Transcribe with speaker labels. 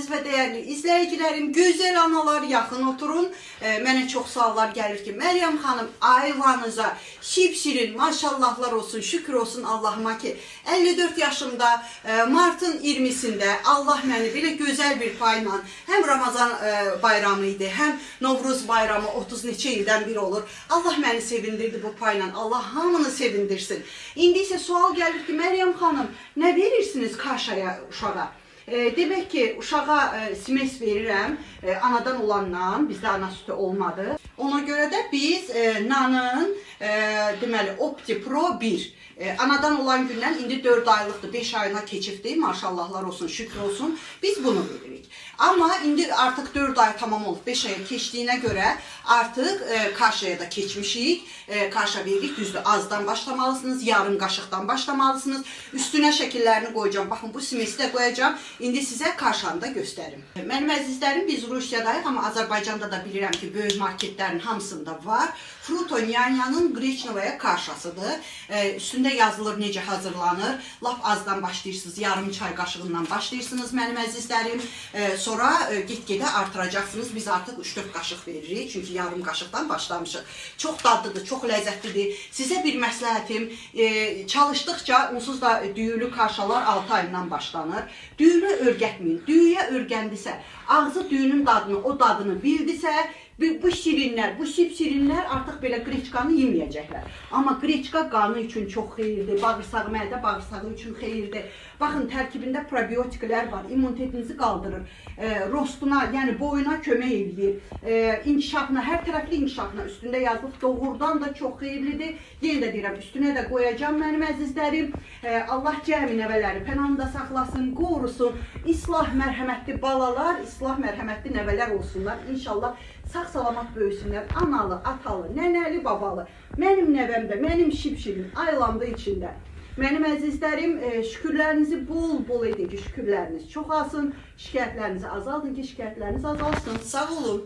Speaker 1: Əziz və dəyərli izləyicilərim, gözəl analar, yaxın oturun. Mənə çox suallar gəlir ki, Məryəm xanım, ayvanıza şipşirin, maşallahlar olsun, şükür olsun Allahıma ki, 54 yaşımda martın 20'sində Allah məni belə gözəl bir payla, həm Ramazan bayramı idi, həm Novruz bayramı 30 neçə ildən bir olur. Allah məni sevindirdi bu payla, Allah hamını sevindirsin. İndi isə sual gəlir ki, Məryəm xanım, nə verirsiniz kaşaya, uşağa? Demək ki, uşağa simes verirəm, anadan olandan, bizdə ana sütü olmadı. Ona görə də biz nanın, deməli, Opti Pro 1, anadan olan gündən indi 4 aylıqdır, 5 ayına keçibdir, maşallahlar olsun, şükür olsun, biz bunu veririk. Amma indi artıq 4 ay tamam olub, 5 aya keçdiyinə görə artıq kaşaya da keçmişik, kaşa veririk, düzdür, azdan başlamalısınız, yarım qaşıqdan başlamalısınız, üstünə şəkillərini qoyacağım, baxın bu simesi də qoyacağım, indi sizə kaşanı da göstərim. Mənim əzizlərim, biz Rusiyadayıq, amma Azərbaycanda da bilirəm ki, böyük marketlərin hamısında var. Fruto Nyanyanın Qreçnovaya kaşasıdır, üstündə yazılır necə hazırlanır, lap azdan başlayırsınız, yarım çay qaşığından başlayırsınız mənim əzizlərim, sonra get-gedə artıracaqsınız, biz artıq 3-4 qaşıq veririk, çünki yarım qaşıqdan başlamışıq. Çox dadlıdır, çox ləzzətlidir. Sizə bir məsləhətim, çalışdıqca onsuz da düyülü kaşalar 6 ayından başlanır. Düyünü örgətməyin, düyüyə örgəndisə, ağzı düyünün dadını, o dadını bildisə, bu şirinlər, bu şirinlər artıq belə qreçkanı yeməyəcəklər. Amma qreçka qanı üçün çox xeyirdir, bağırsağı, mədə bağırsağı üçün xeyirdir. Baxın, tərkibində probiotiklər var, immunitetinizi qaldırır, rostuna, yəni boyuna kömək edir, inkişafına, hər tərəfli inkişafına üstündə yazılıb, doğrudan da çox xeyirlidir. Yenə də deyirəm, üstünə də qoyacağım mənim əzizlərim. Allah cəmi nəvələri pənahında saxlasın, qorusun, islah mərhəmətli balalar, islah mərhəmətli nəvələr olsunlar. İnşallah sağ-salamat böyüsünlər, analı, atalı, nənəli, babalı. Mənim nəvəmdə, mənim şipşirim, aylamda içində. Mənim əzizlərim, şükürlərinizi bol-bol edin ki, şükürləriniz çoxalsın, şikayətlərinizi azaldın ki, şikayətləriniz azalsın. Sağ olun.